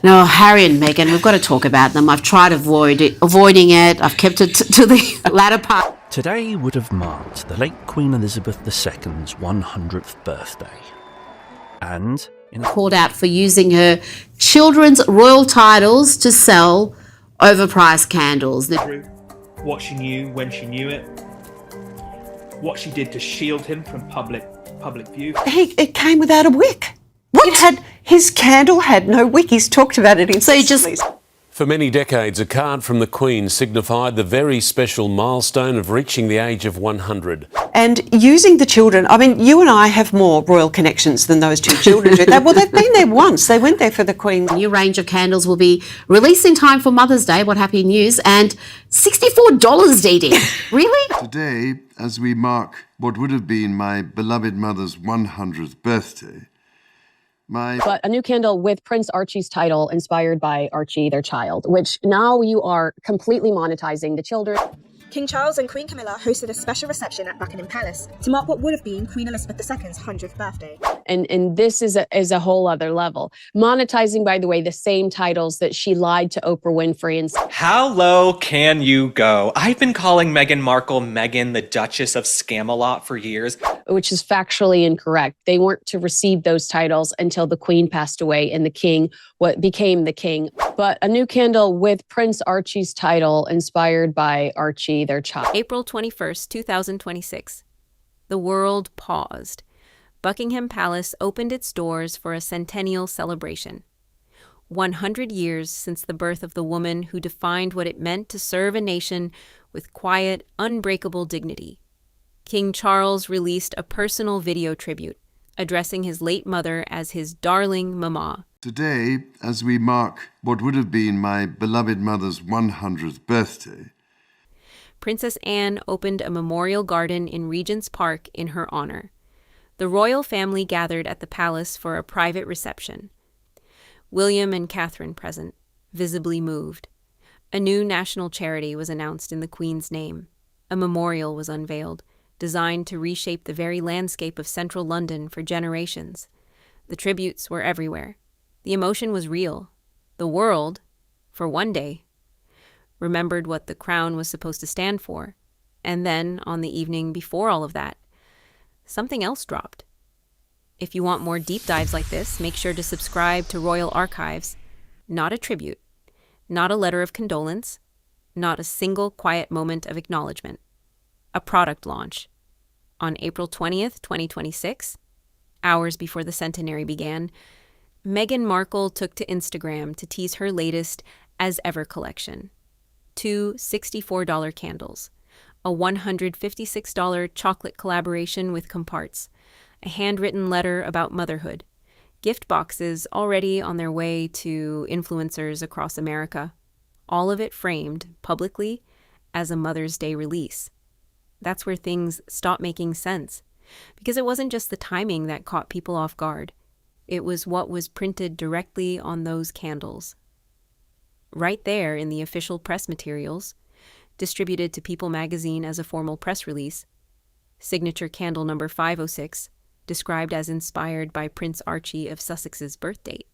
No, Harry and Meghan, we've got to talk about them. I've tried avoiding it. I've kept it to the latter part. Today would have marked the late Queen Elizabeth II's 100th birthday. And Called out for using her children's royal titles to sell overpriced candles. What she knew when she knew it, what she did to shield him from public view. It came without a wick. What? His candle had no wick. He's talked about it in For many decades, a card from the Queen signified the very special milestone of reaching the age of 100. And using the children, I mean, you and I have more royal connections than those two children do. Well, they've been there once. They went there for the Queen. A new range of candles will be released in time for Mother's Day. What happy news. And $64, Dee Dee. Really? Today, as we mark what would have been my beloved mother's 100th birthday, But a new candle with Prince Archie's title inspired by Archie, their child, which now you are completely monetizing the children. King Charles and Queen Camilla hosted a special reception at Buckingham Palace to mark what would have been Queen Elizabeth II's 100th birthday. And this is a whole other level. Monetizing, by the way, the same titles that she lied to Oprah Winfrey and How low can you go? I've been calling Meghan Markle Meghan the Duchess of Scamalot for years. which is factually incorrect. They weren't to receive those titles until the Queen passed away and the King became the King. But a new candle with Prince Archie's title inspired by Archie, their child. April 21st, 2026. The world paused. Buckingham Palace opened its doors for a centennial celebration. 100 years since the birth of the woman who defined what it meant to serve a nation with quiet, unbreakable dignity. King Charles released a personal video tribute, addressing his late mother as his darling mama. Today, as we mark what would have been my beloved mother's 100th birthday, Princess Anne opened a memorial garden in Regent's Park in her honor. The royal family gathered at the palace for a private reception. William and Catherine present, visibly moved. A new national charity was announced in the Queen's name. A memorial was unveiled, designed to reshape the very landscape of central London for generations. The tributes were everywhere. The emotion was real. The world, for one day, remembered what the crown was supposed to stand for. And then, on the evening before all of that, something else dropped. If you want more deep dives like this, make sure to subscribe to Royal Archives. Not a tribute, not a letter of condolence, not a single quiet moment of acknowledgement. A product launch. On April 20th, 2026, hours before the centenary began, Meghan Markle took to Instagram to tease her latest As Ever collection. 2 $64 candles, a $156 chocolate collaboration with Comparts, a handwritten letter about motherhood, gift boxes already on their way to influencers across America, all of it framed publicly as a Mother's Day release. That's where things stopped making sense, because it wasn't just the timing that caught people off guard. It was what was printed directly on those candles. Right there in the official press materials, distributed to People magazine as a formal press release, signature candle number 506, described as inspired by Prince Archie of Sussex's birth date,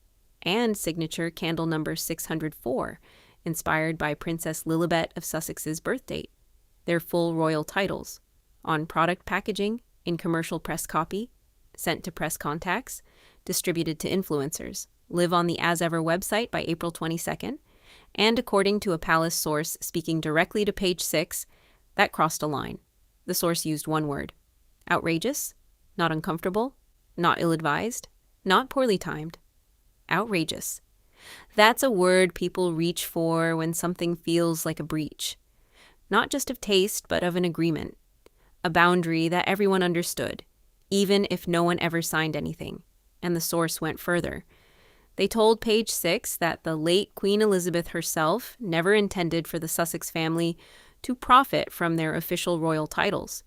and signature candle number 604, inspired by Princess Lilibet of Sussex's birth date, their full royal titles, on product packaging, in commercial press copy, sent to press contacts, distributed to influencers, live on the As Ever website by April 22nd, and according to a palace source speaking directly to Page 6, that crossed a line. The source used one word. Outrageous? Not uncomfortable? Not ill-advised? Not poorly timed? Outrageous. That's a word people reach for when something feels like a breach. Not just of taste, but of an agreement. A boundary that everyone understood, even if no one ever signed anything. And the source went further. They told Page 6 that the late Queen Elizabeth herself never intended for the Sussex family to profit from their official royal titles.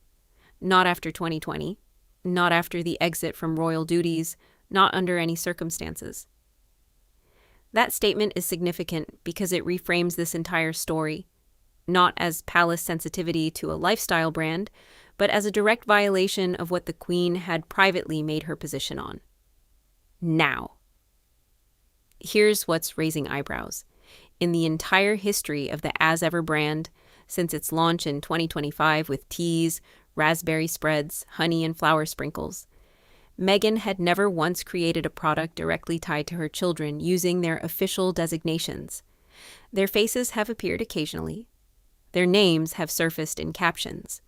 Not after 2020, not after the exit from royal duties, not under any circumstances. That statement is significant because it reframes this entire story, not as palace sensitivity to a lifestyle brand, but as a direct violation of what the Queen had privately made her position on. Now. Here's what's raising eyebrows. In the entire history of the As Ever brand, since its launch in 2025 with teas, raspberry spreads, honey, and flower sprinkles, Meghan had never once created a product directly tied to her children using their official designations. Their faces have appeared occasionally. Their names have surfaced in captions.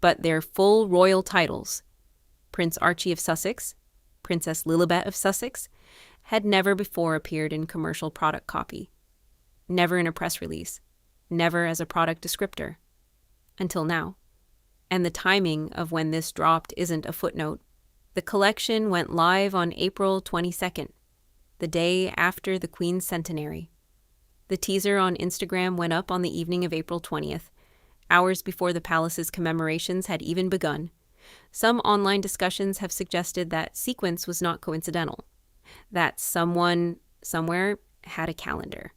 But their full royal titles, Prince Archie of Sussex, Princess Lilibet of Sussex, had never before appeared in commercial product copy. Never in a press release. Never as a product descriptor. Until now. And the timing of when this dropped isn't a footnote. The collection went live on April 22nd, the day after the Queen's centenary. The teaser on Instagram went up on the evening of April 20th, hours before the palace's commemorations had even begun. Some online discussions have suggested that sequence was not coincidental, that someone, somewhere, had a calendar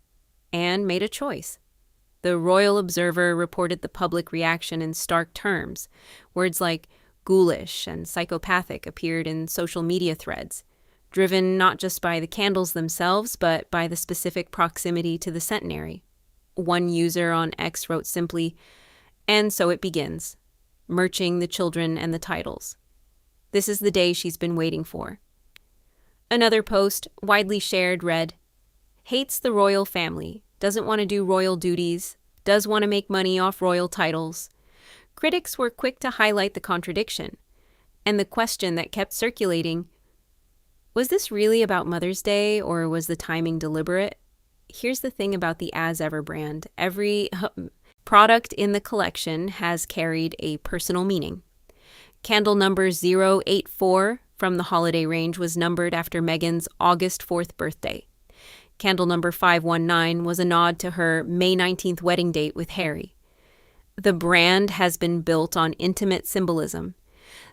and made a choice. The Royal Observer reported the public reaction in stark terms. Words like ghoulish and psychopathic appeared in social media threads, driven not just by the candles themselves, but by the specific proximity to the centenary. One user on X wrote simply, "And so it begins, merching the children and the titles. This is the day she's been waiting for." Another post, widely shared, read, "Hates the royal family, doesn't want to do royal duties, does want to make money off royal titles." Critics were quick to highlight the contradiction, and the question that kept circulating, was this really about Mother's Day, or was the timing deliberate? Here's the thing about the As Ever brand. Every product in the collection has carried a personal meaning. Candle number 084 from the holiday range was numbered after Meghan's August 4th birthday. Candle number 519 was a nod to her May 19th wedding date with Harry. The brand has been built on intimate symbolism,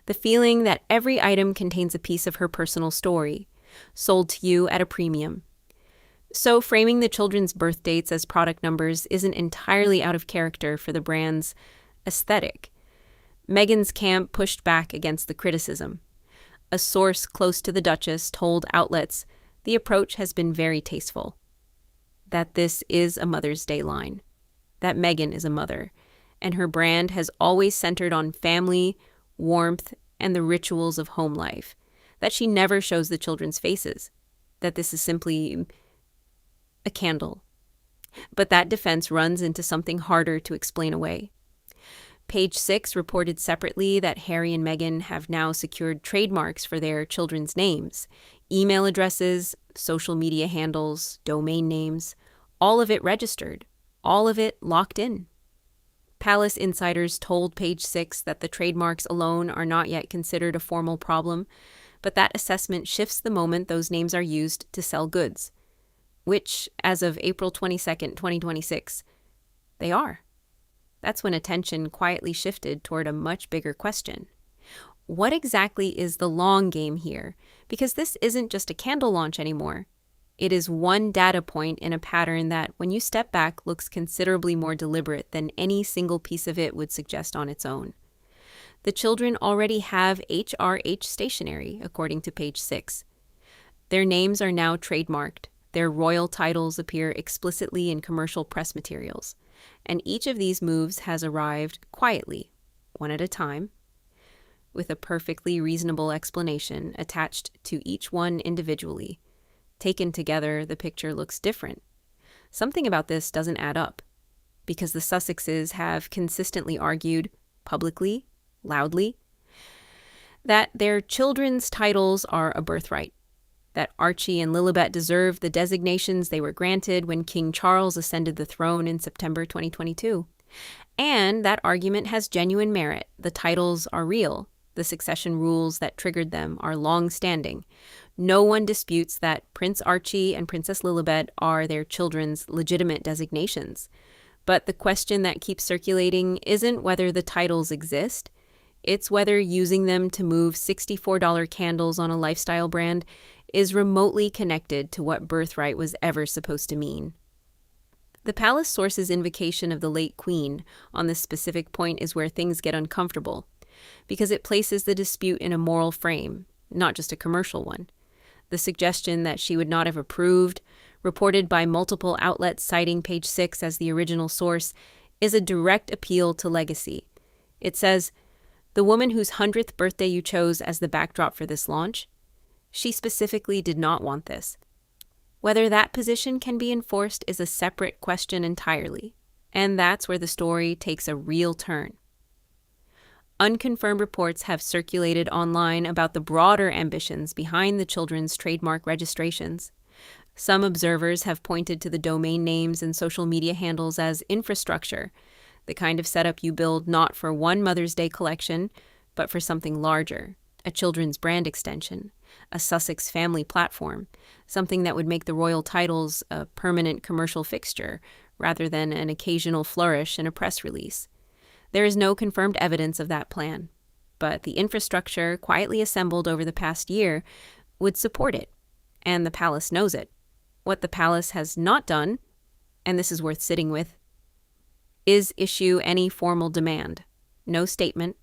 the feeling that every item contains a piece of her personal story, sold to you at a premium. So framing the children's birth dates as product numbers isn't entirely out of character for the brand's aesthetic. Meghan's camp pushed back against the criticism. A source close to the Duchess told outlets the approach has been very tasteful, that this is a Mother's Day line, that Meghan is a mother, and her brand has always centered on family, warmth, and the rituals of home life, that she never shows the children's faces, that this is simply a candle. But that defense runs into something harder to explain away. Page 6 reported separately that Harry and Meghan have now secured trademarks for their children's names, email addresses, social media handles, domain names, all of it registered, all of it locked in. Palace insiders told Page 6 that the trademarks alone are not yet considered a formal problem, but that assessment shifts the moment those names are used to sell goods, which, as of April 22nd, 2026, they are. That's when attention quietly shifted toward a much bigger question. What exactly is the long game here? Because this isn't just a candle launch anymore. It is one data point in a pattern that, when you step back, looks considerably more deliberate than any single piece of it would suggest on its own. The children already have HRH stationery, according to Page 6. Their names are now trademarked. Their royal titles appear explicitly in commercial press materials. And each of these moves has arrived quietly, one at a time, with a perfectly reasonable explanation attached to each one individually. Taken together, the picture looks different. Something about this doesn't add up, because the Sussexes have consistently argued, publicly, loudly, that their children's titles are a birthright, that Archie and Lilibet deserve the designations they were granted when King Charles ascended the throne in September 2022. And that argument has genuine merit. The titles are real. The succession rules that triggered them are long-standing. No one disputes that Prince Archie and Princess Lilibet are their children's legitimate designations. But the question that keeps circulating isn't whether the titles exist. It's whether using them to move $64 candles on a lifestyle brand is remotely connected to what birthright was ever supposed to mean. The palace source's invocation of the late Queen on this specific point is where things get uncomfortable, because it places the dispute in a moral frame, not just a commercial one. The suggestion that she would not have approved, reported by multiple outlets citing page 6 as the original source, is a direct appeal to legacy. It says, "The woman whose 100th birthday you chose as the backdrop for this launch, she specifically did not want this." Whether that position can be enforced is a separate question entirely, and that's where the story takes a real turn. Unconfirmed reports have circulated online about the broader ambitions behind the children's trademark registrations. Some observers have pointed to the domain names and social media handles as infrastructure, the kind of setup you build not for one Mother's Day collection, but for something larger, a children's brand extension, a Sussex family platform, something that would make the royal titles a permanent commercial fixture rather than an occasional flourish in a press release. There is no confirmed evidence of that plan, but the infrastructure quietly assembled over the past year would support it, and the palace knows it. What the palace has not done, and this is worth sitting with, is issue any formal demand. No statement,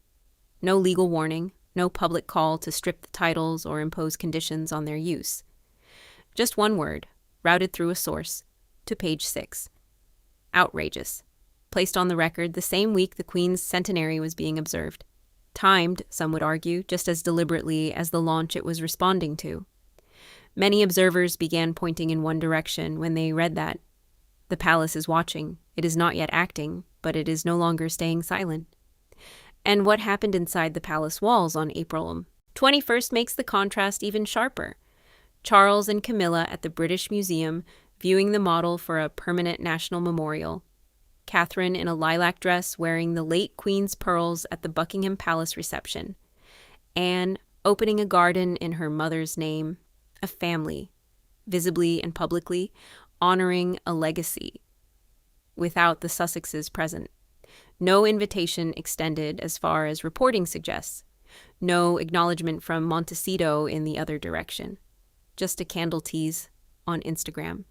no legal warning, no public call to strip the titles or impose conditions on their use. Just one word, routed through a source, to page 6. Outrageous. Placed on the record the same week the Queen's centenary was being observed. Timed, some would argue, just as deliberately as the launch it was responding to. Many observers began pointing in one direction when they read that. The palace is watching. It is not yet acting, but it is no longer staying silent. And what happened inside the palace walls on April 21st makes the contrast even sharper. Charles and Camilla at the British Museum viewing the model for a permanent national memorial. Catherine in a lilac dress wearing the late Queen's pearls at the Buckingham Palace reception. Anne opening a garden in her mother's name. A family, visibly and publicly, honoring a legacy, without the Sussexes present. No invitation extended as far as reporting suggests. No acknowledgement from Montecito in the other direction. Just a candle tease on Instagram.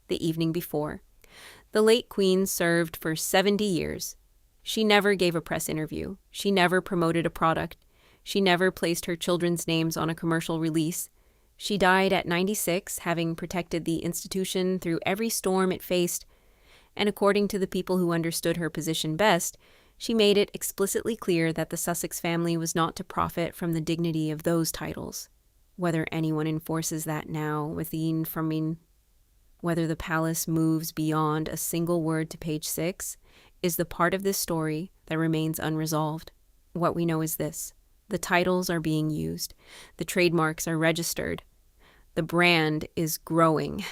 The evening before, the late Queen served for 70 years. She never gave a press interview. She never promoted a product. She never placed her children's names on a commercial release. She died at 96, having protected the institution through every storm it faced, and according to the people who understood her position best, she made it explicitly clear that the Sussex family was not to profit from the dignity of those titles. Whether anyone enforces that now, whether the palace moves beyond a single word to page 6, is the part of this story that remains unresolved. What we know is this. The titles are being used. The trademarks are registered. The brand is growing.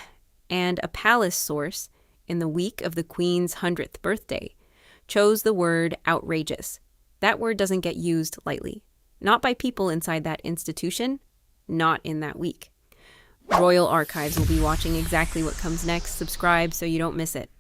And a palace source, in the week of the Queen's 100th birthday, chose the word outrageous. That word doesn't get used lightly. Not by people inside that institution, not in that week. Royal Archives will be watching exactly what comes next. Subscribe so you don't miss it.